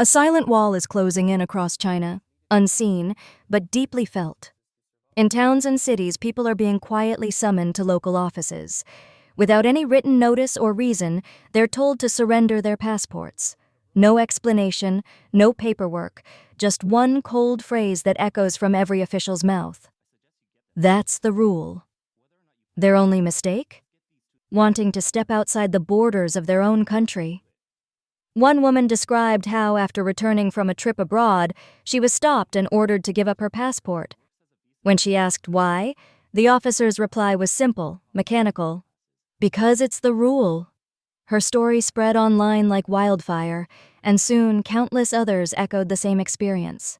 A silent wall is closing in across China, unseen, but deeply felt. In towns and cities, people are being quietly summoned to local offices. Without any written notice or reason, they're told to surrender their passports. No explanation, no paperwork, just one cold phrase that echoes from every official's mouth. That's the rule. Their only mistake? Wanting to step outside the borders of their own country. One woman described how, after returning from a trip abroad, she was stopped and ordered to give up her passport. When she asked why, the officer's reply was simple, mechanical. Because it's the rule. Her story spread online like wildfire, and soon countless others echoed the same experience.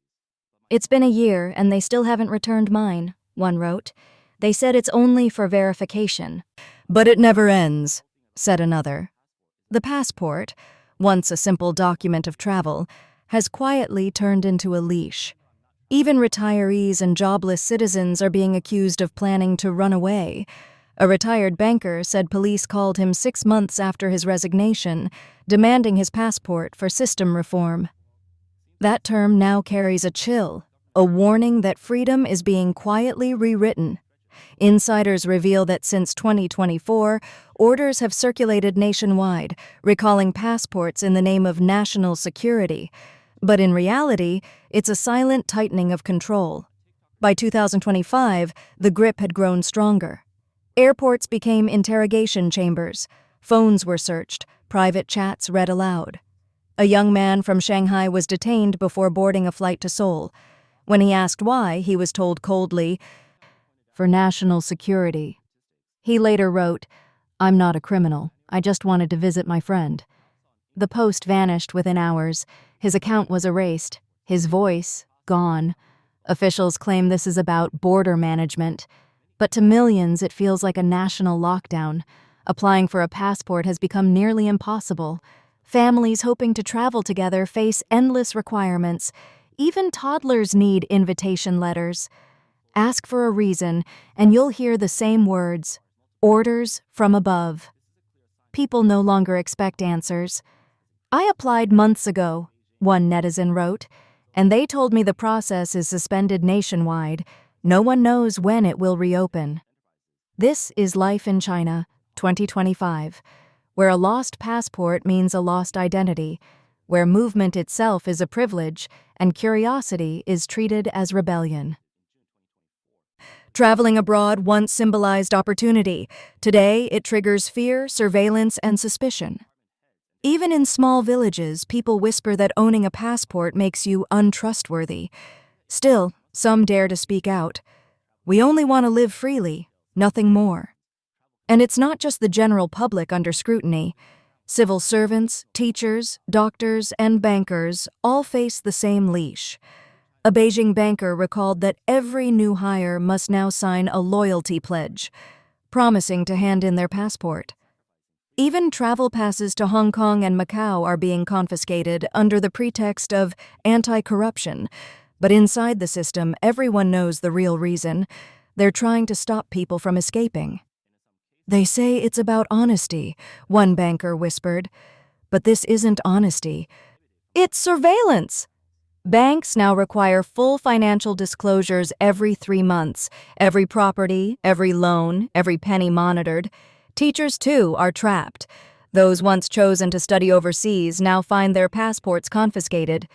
It's been a year and they still haven't returned mine, one wrote. They said it's only for verification. But it never ends, said another. The passport, once a simple document of travel, has quietly turned into a leash. Even retirees and jobless citizens are being accused of planning to run away. A retired banker said police called him 6 months after his resignation, demanding his passport for system reform. That term now carries a chill, a warning that freedom is being quietly rewritten. Insiders reveal that since 2024, orders have circulated nationwide, recalling passports in the name of national security. But in reality, it's a silent tightening of control. By 2025, the grip had grown stronger. Airports became interrogation chambers. Phones were searched, private chats read aloud. A young man from Shanghai was detained before boarding a flight to Seoul. When he asked why, he was told coldly, "For national security." He later wrote, "I'm not a criminal. I just wanted to visit my friend." The post vanished within hours. His account was erased. His voice, gone. Officials claim this is about border management. But to millions, it feels like a national lockdown. Applying for a passport has become nearly impossible. Families hoping to travel together face endless requirements. Even toddlers need invitation letters. Ask for a reason, and you'll hear the same words: orders from above. People no longer expect answers. "I applied months ago," one netizen wrote, "and they told me the process is suspended nationwide. No one knows when it will reopen." This is life in China, 2025, where a lost passport means a lost identity, where movement itself is a privilege and curiosity is treated as rebellion. Traveling abroad once symbolized opportunity. Today, it triggers fear, surveillance, and suspicion. Even in small villages, people whisper that owning a passport makes you untrustworthy. Still, some dare to speak out. We only want to live freely, nothing more. And it's not just the general public under scrutiny. Civil servants, teachers, doctors, and bankers all face the same leash. A Beijing banker recalled that every new hire must now sign a loyalty pledge, promising to hand in their passport. Even travel passes to Hong Kong and Macau are being confiscated under the pretext of anti-corruption. But inside the system, everyone knows the real reason. They're trying to stop people from escaping. They say it's about honesty, one banker whispered. But this isn't honesty. It's surveillance! Banks now require full financial disclosures every 3 months. Every property, every loan, every penny monitored. Teachers, too, are trapped. Those once chosen to study overseas now find their passports confiscated.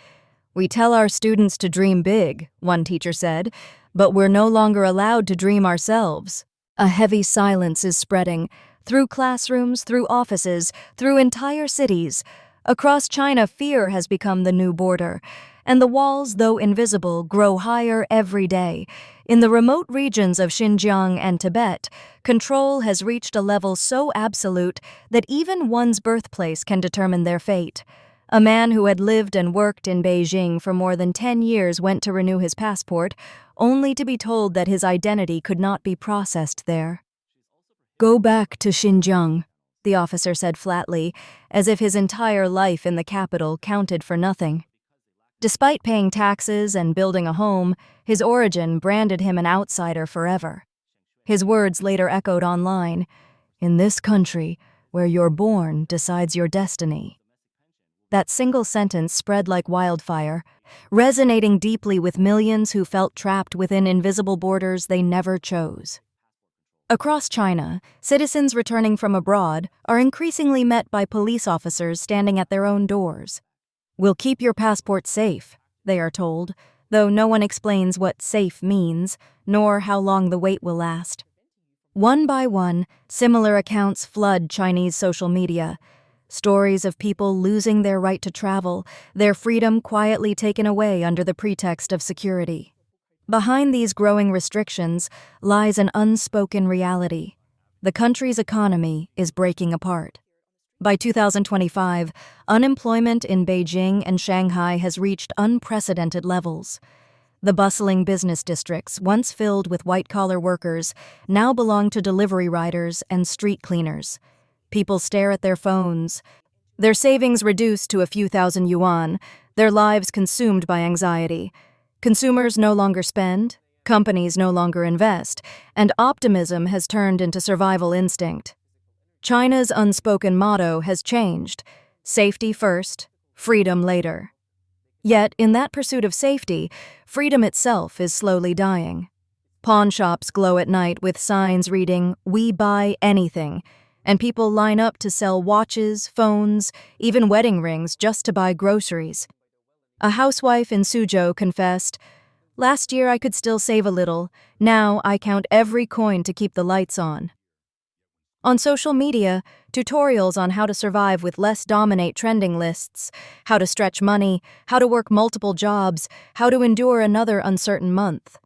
"We tell our students to dream big," one teacher said, "but we're no longer allowed to dream ourselves." A heavy silence is spreading, through classrooms, through offices, through entire cities. Across China, fear has become the new border, and the walls, though invisible, grow higher every day. In the remote regions of Xinjiang and Tibet, control has reached a level so absolute that even one's birthplace can determine their fate. A man who had lived and worked in Beijing for more than 10 years went to renew his passport, only to be told that his identity could not be processed there. "Go back to Xinjiang," the officer said flatly, as if his entire life in the capital counted for nothing. Despite paying taxes and building a home, his origin branded him an outsider forever. His words later echoed online, "In this country, where you're born decides your destiny." That single sentence spread like wildfire, resonating deeply with millions who felt trapped within invisible borders they never chose. Across China, citizens returning from abroad are increasingly met by police officers standing at their own doors. "We'll keep your passport safe," they are told, though no one explains what safe means, nor how long the wait will last. One by one, similar accounts flood Chinese social media. Stories of people losing their right to travel, their freedom quietly taken away under the pretext of security. Behind these growing restrictions lies an unspoken reality. The country's economy is breaking apart. By 2025, unemployment in Beijing and Shanghai has reached unprecedented levels. The bustling business districts, once filled with white-collar workers, now belong to delivery riders and street cleaners. People stare at their phones, their savings reduced to a few thousand yuan, their lives consumed by anxiety. Consumers no longer spend, companies no longer invest, and optimism has turned into survival instinct. China's unspoken motto has changed: safety first, freedom later. Yet, in that pursuit of safety, freedom itself is slowly dying. Pawn shops glow at night with signs reading, "We buy anything," and people line up to sell watches, phones, even wedding rings just to buy groceries. A housewife in Suzhou confessed, "Last year I could still save a little. Now I count every coin to keep the lights on." On social media, tutorials on how to survive with less dominate trending lists, how to stretch money, how to work multiple jobs, how to endure another uncertain month.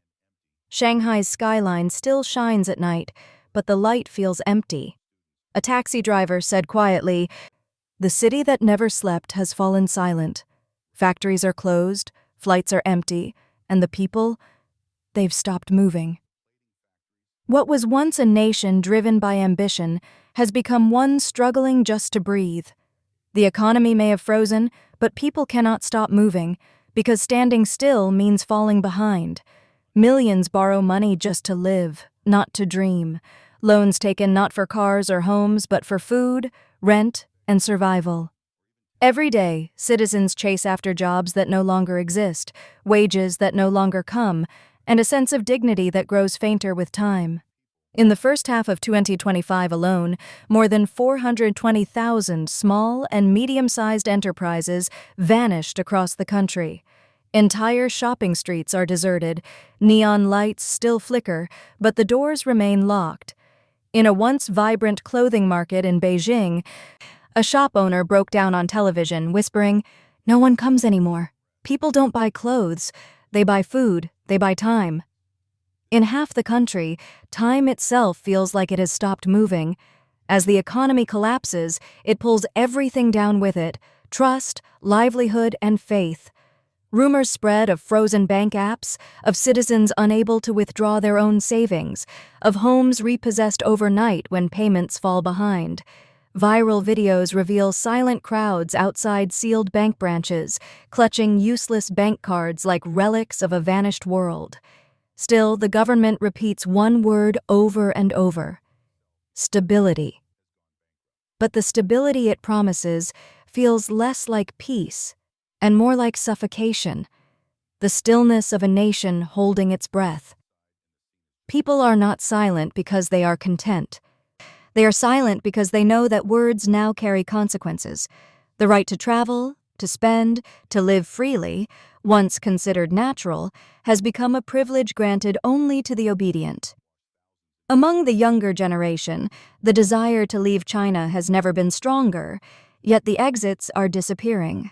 Shanghai's skyline still shines at night, but the light feels empty. A taxi driver said quietly, "The city that never slept has fallen silent. Factories are closed, flights are empty, and the people, they've stopped moving." What was once a nation driven by ambition has become one struggling just to breathe. The economy may have frozen, but people cannot stop moving, because standing still means falling behind. Millions borrow money just to live, not to dream. Loans taken not for cars or homes, but for food, rent, and survival. Every day, citizens chase after jobs that no longer exist, wages that no longer come, and a sense of dignity that grows fainter with time. In the first half of 2025 alone, more than 420,000 small and medium-sized enterprises vanished across the country. Entire shopping streets are deserted, neon lights still flicker, but the doors remain locked. In a once vibrant clothing market in Beijing, a shop owner broke down on television, whispering, "No one comes anymore. People don't buy clothes. They buy food. They buy time." In half the country, time itself feels like it has stopped moving. As the economy collapses, it pulls everything down with it: trust, livelihood, and faith. Rumors spread of frozen bank apps, of citizens unable to withdraw their own savings, of homes repossessed overnight when payments fall behind. Viral videos reveal silent crowds outside sealed bank branches, clutching useless bank cards like relics of a vanished world. Still, the government repeats one word over and over: stability. But the stability it promises feels less like peace and more like suffocation, the stillness of a nation holding its breath. People are not silent because they are content. They are silent because they know that words now carry consequences. The right to travel, to spend, to live freely, once considered natural, has become a privilege granted only to the obedient. Among the younger generation, the desire to leave China has never been stronger, yet the exits are disappearing.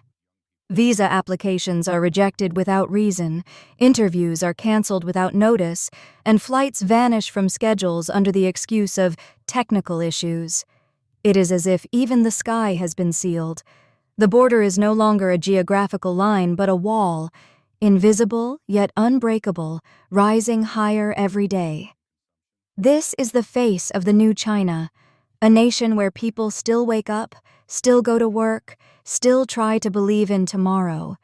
Visa applications are rejected without reason, interviews are canceled without notice, and flights vanish from schedules under the excuse of technical issues. It is as if even the sky has been sealed. The border is no longer a geographical line but a wall, invisible yet unbreakable, rising higher every day. This is the face of the new China, a nation where people still wake up, still go to work, still try to believe in tomorrow,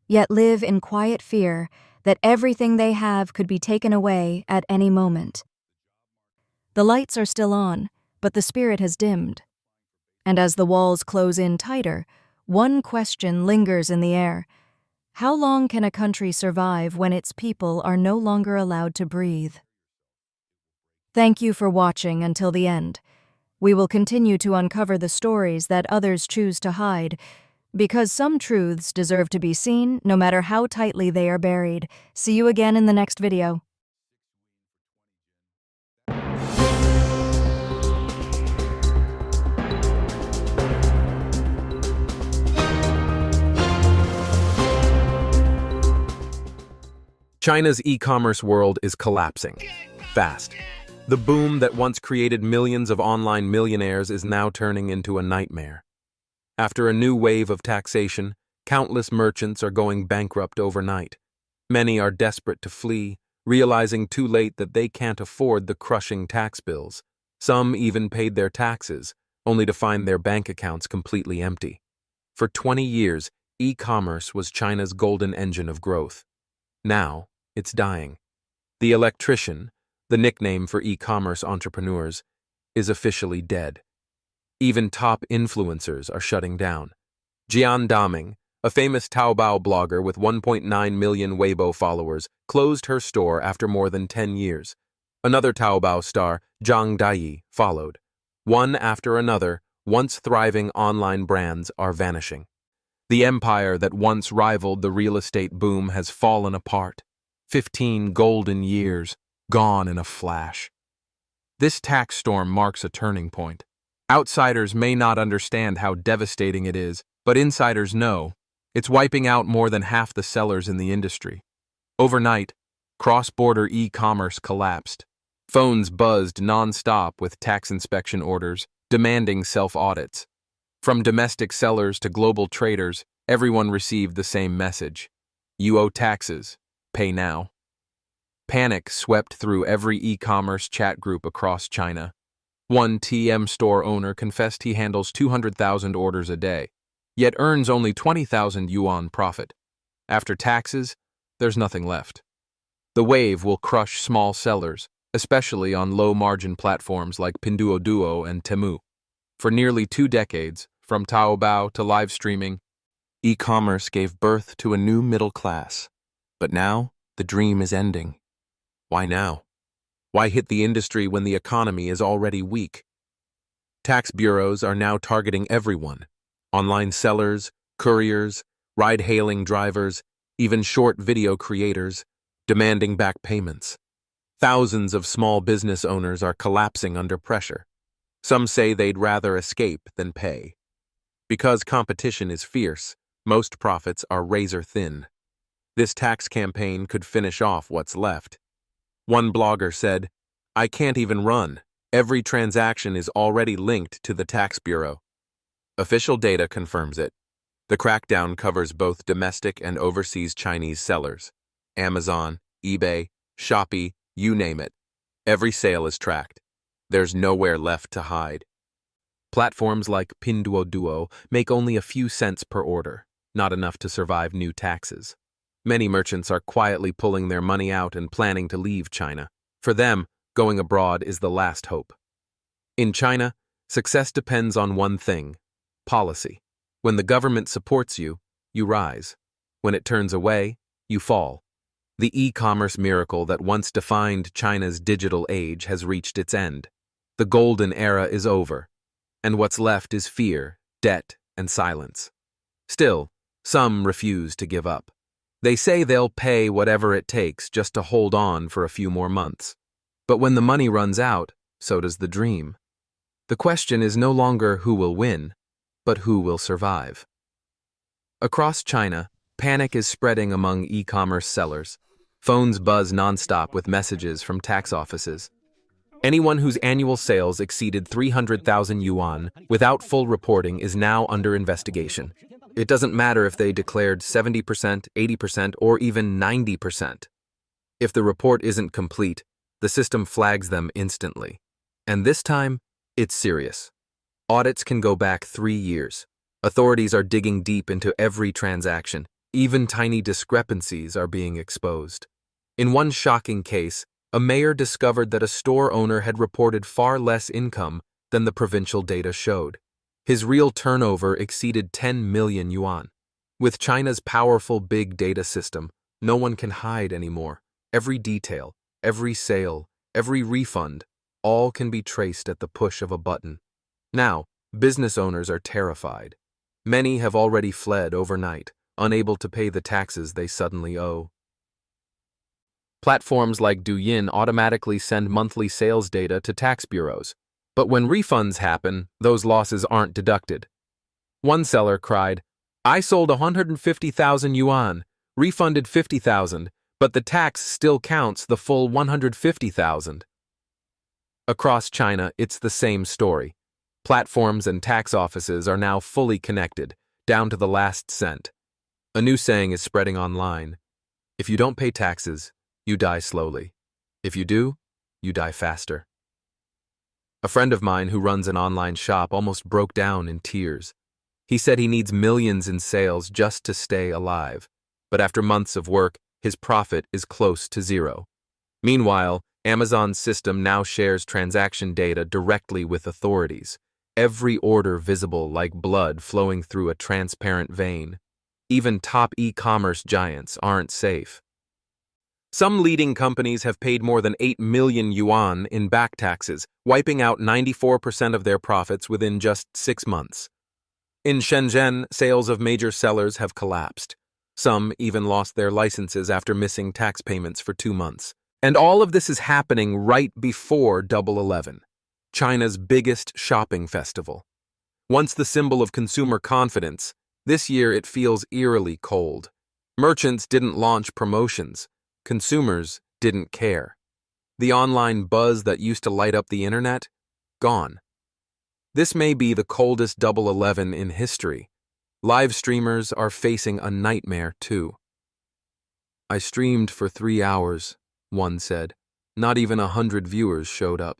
yet live in quiet fear that everything they have could be taken away at any moment. The lights are still on, but the spirit has dimmed. And as the walls close in tighter, one question lingers in the air. How long can a country survive when its people are no longer allowed to breathe? Thank you for watching until the end. We will continue to uncover the stories that others choose to hide, because some truths deserve to be seen, no matter how tightly they are buried. See you again in the next video. China's e-commerce world is collapsing fast. The boom that once created millions of online millionaires is now turning into a nightmare. After a new wave of taxation, countless merchants are going bankrupt overnight. Many are desperate to flee, realizing too late that they can't afford the crushing tax bills. Some even paid their taxes, only to find their bank accounts completely empty. For 20 years, e-commerce was China's golden engine of growth. Now, it's dying. The electrician, the nickname for e-commerce entrepreneurs, is officially dead. Even top influencers are shutting down. Jian Daming, a famous Taobao blogger with 1.9 million Weibo followers, closed her store after more than 10 years. Another Taobao star, Zhang Daiyi, followed. One after another, once thriving online brands are vanishing. The empire that once rivaled the real estate boom has fallen apart. 15 golden years, gone in a flash. This tax storm marks a turning point. Outsiders may not understand how devastating it is, but insiders know. It's wiping out more than half the sellers in the industry. Overnight, cross-border e-commerce collapsed. Phones buzzed non-stop with tax inspection orders, demanding self-audits. From domestic sellers to global traders, everyone received the same message. You owe taxes. Pay now. Panic swept through every e-commerce chat group across China. One TM store owner confessed he handles 200,000 orders a day, yet earns only 20,000 yuan profit. After taxes, there's nothing left. The wave will crush small sellers, especially on low-margin platforms like Pinduoduo and Temu. For nearly 2 decades, from Taobao to live streaming, e-commerce gave birth to a new middle class. But now, the dream is ending. Why now? Why hit the industry when the economy is already weak? Tax bureaus are now targeting everyone. Online sellers, couriers, ride-hailing drivers, even short video creators, demanding back payments. Thousands of small business owners are collapsing under pressure. Some say they'd rather escape than pay. Because competition is fierce, most profits are razor-thin. This tax campaign could finish off what's left. One blogger said, "I can't even run. Every transaction is already linked to the tax bureau." Official data confirms it. The crackdown covers both domestic and overseas Chinese sellers. Amazon, eBay, Shopee, you name it. Every sale is tracked. There's nowhere left to hide. Platforms like Pinduoduo make only a few cents per order, not enough to survive new taxes. Many merchants are quietly pulling their money out and planning to leave China. For them, going abroad is the last hope. In China, success depends on one thing: policy. When the government supports you, you rise. When it turns away, you fall. The e-commerce miracle that once defined China's digital age has reached its end. The golden era is over, and what's left is fear, debt, and silence. Still, some refuse to give up. They say they'll pay whatever it takes just to hold on for a few more months. But when the money runs out, so does the dream. The question is no longer who will win, but who will survive. Across China, panic is spreading among e-commerce sellers. Phones buzz nonstop with messages from tax offices. Anyone whose annual sales exceeded 300,000 yuan without full reporting is now under investigation. It doesn't matter if they declared 70%, 80%, or even 90%. If the report isn't complete, the system flags them instantly. And this time, it's serious. Audits can go back 3 years. Authorities are digging deep into every transaction. Even tiny discrepancies are being exposed. In one shocking case, a mayor discovered that a store owner had reported far less income than the provincial data showed. His real turnover exceeded 10 million yuan. With China's powerful big data system, no one can hide anymore. Every detail, every sale, every refund, all can be traced at the push of a button. Now, business owners are terrified. Many have already fled overnight, unable to pay the taxes they suddenly owe. Platforms like Douyin automatically send monthly sales data to tax bureaus. But when refunds happen, those losses aren't deducted. One seller cried, "I sold 150,000 yuan, refunded 50,000, but the tax still counts the full 150,000. Across China, it's the same story. Platforms and tax offices are now fully connected, down to the last cent. A new saying is spreading online. If you don't pay taxes, you die slowly. If you do, you die faster. A friend of mine who runs an online shop almost broke down in tears. He said he needs millions in sales just to stay alive, but after months of work, his profit is close to zero. Meanwhile, Amazon's system now shares transaction data directly with authorities, every order visible like blood flowing through a transparent vein. Even top e-commerce giants aren't safe. Some leading companies have paid more than 8 million yuan in back taxes, wiping out 94% of their profits within just 6 months. In Shenzhen, sales of major sellers have collapsed. Some even lost their licenses after missing tax payments for 2 months. And all of this is happening right before Double 11, China's biggest shopping festival. Once the symbol of consumer confidence, this year it feels eerily cold. Merchants didn't launch promotions. Consumers didn't care. The online buzz that used to light up the internet? Gone. This may be the coldest Double 11 in history. Live streamers are facing a nightmare too. "I streamed for 3 hours," one said. "Not even 100 viewers showed up."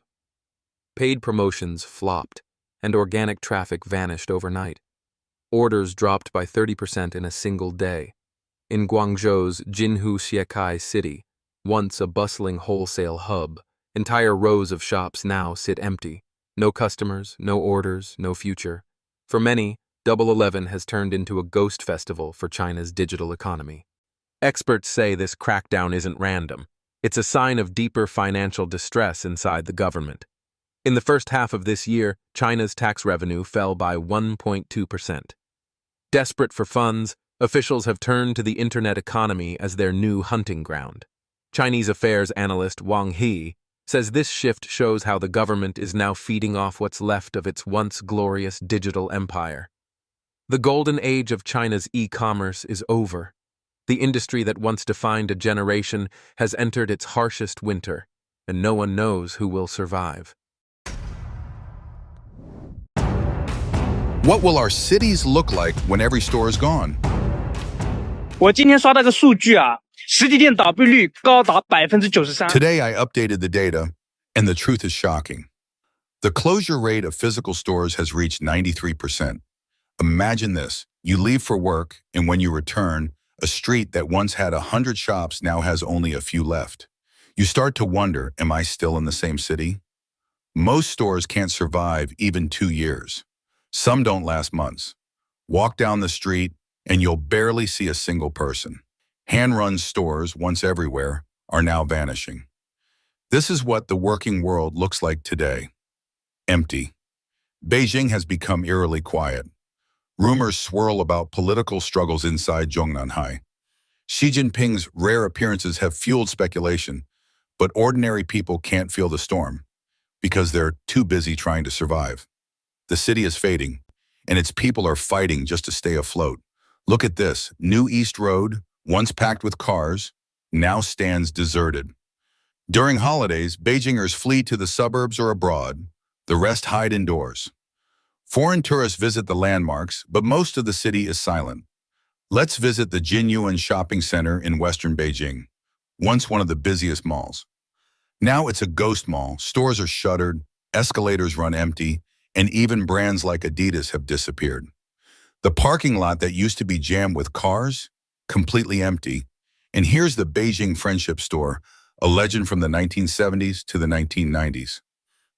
Paid promotions flopped, and organic traffic vanished overnight. Orders dropped by 30% in a single day. In Guangzhou's Jinhu City, once a bustling wholesale hub, entire rows of shops now sit empty. No customers, no orders, no future. For many, Double 11 has turned into a ghost festival for China's digital economy. Experts say this crackdown isn't random. It's a sign of deeper financial distress inside the government. In the first half of this year, China's tax revenue fell by 1.2%. Desperate for funds, officials have turned to the internet economy as their new hunting ground. Chinese affairs analyst Wang He says this shift shows how the government is now feeding off what's left of its once glorious digital empire. The golden age of China's e-commerce is over. The industry that once defined a generation has entered its harshest winter, and no one knows who will survive. What will our cities look like when every store is gone? 我今天刷到个数据啊，实体店倒闭率高达93%。 Today I updated the data, and the truth is shocking. The closure rate of physical stores has reached 93%. Imagine this. You leave for work, and when you return, a street that once had 100 shops now has only a few left. You start to wonder, am I still in the same city? Most stores can't survive even 2 years. Some don't last months. Walk down the street, and you'll barely see a single person. Hand-run stores, once everywhere, are now vanishing. This is what the working world looks like today. Empty. Beijing has become eerily quiet. Rumors swirl about political struggles inside Zhongnanhai. Xi Jinping's rare appearances have fueled speculation, but ordinary people can't feel the storm because they're too busy trying to survive. The city is fading, and its people are fighting just to stay afloat. Look at this. New East Road, once packed with cars, now stands deserted. During holidays, Beijingers flee to the suburbs or abroad. The rest hide indoors. Foreign tourists visit the landmarks, but most of the city is silent. Let's visit the Jinyuan Shopping Center in western Beijing, once one of the busiest malls. Now it's a ghost mall. Stores are shuttered, escalators run empty, and even brands like Adidas have disappeared. The parking lot that used to be jammed with cars, completely empty. And here's the Beijing Friendship Store, a legend from the 1970s to the 1990s.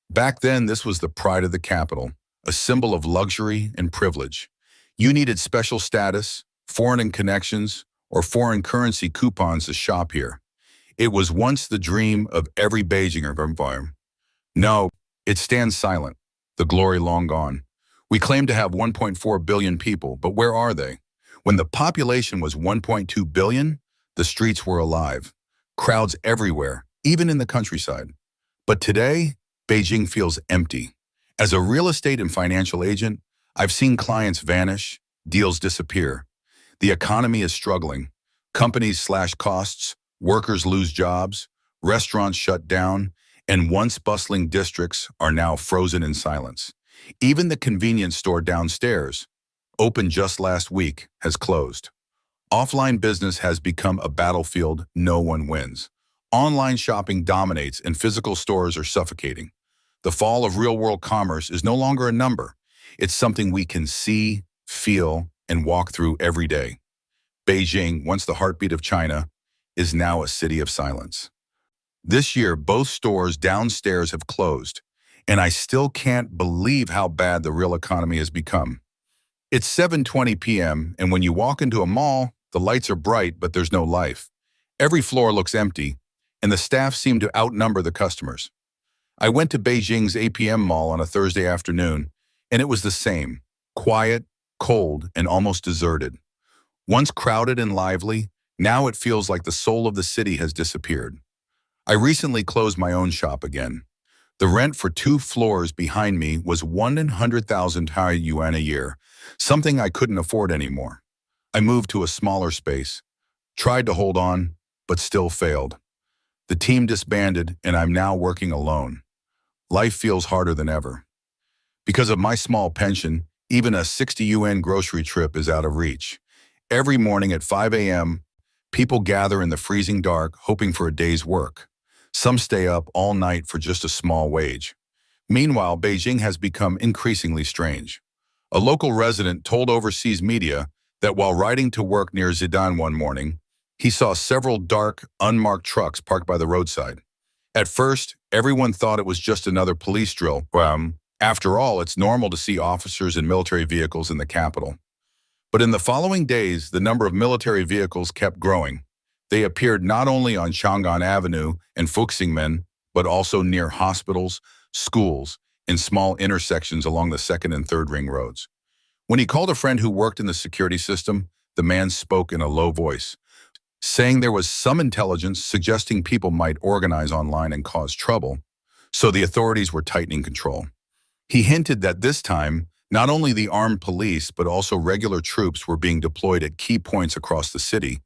Back then, this was the pride of the capital, a symbol of luxury and privilege. You needed special status, foreign connections, or foreign currency coupons to shop here. It was once the dream of every Beijinger. No, it stands silent, the glory long gone. We claim to have 1.4 billion people, but where are they? When the population was 1.2 billion, the streets were alive. Crowds everywhere, even in the countryside. But today, Beijing feels empty. As a real estate and financial agent, I've seen clients vanish, deals disappear. The economy is struggling. Companies slash costs, workers lose jobs, restaurants shut down, and once bustling districts are now frozen in silence. Even the convenience store downstairs, opened just last week, has closed. Offline business has become a battlefield no one wins. Online shopping dominates and physical stores are suffocating. The fall of real-world commerce is no longer a number. It's something we can see, feel, and walk through every day. Beijing, once the heartbeat of China, is now a city of silence. This year, both stores downstairs have closed, and I still can't believe how bad the real economy has become. It's 7:20 p.m., and when you walk into a mall, the lights are bright, but there's no life. Every floor looks empty, and the staff seem to outnumber the customers. I went to Beijing's APM Mall on a Thursday afternoon, and it was the same, quiet, cold, and almost deserted. Once crowded and lively, now it feels like the soul of the city has disappeared. I recently closed my own shop again. The rent for 2 floors behind me was 100,000 yuan a year, something I couldn't afford anymore. I moved to a smaller space, tried to hold on, but still failed. The team disbanded, and I'm now working alone. Life feels harder than ever. Because of my small pension, even a 60 yuan grocery trip is out of reach. Every morning at 5 a.m., people gather in the freezing dark, hoping for a day's work. Some stay up all night for just a small wage. Meanwhile, Beijing has become increasingly strange. A local resident told overseas media that while riding to work near Zidane one morning, he saw several dark, unmarked trucks parked by the roadside. At first, everyone thought it was just another police drill. After all, it's normal to see officers in military vehicles in the capital. But in the following days, the number of military vehicles kept growing. They appeared not only on Chang'an Avenue and Fuxingmen, but also near hospitals, schools, and small intersections along the 2nd and 3rd ring roads. When he called a friend who worked in the security system, the man spoke in a low voice, saying there was some intelligence suggesting people might organize online and cause trouble, so the authorities were tightening control. He hinted that this time, not only the armed police but also regular troops were being deployed at key points across the city,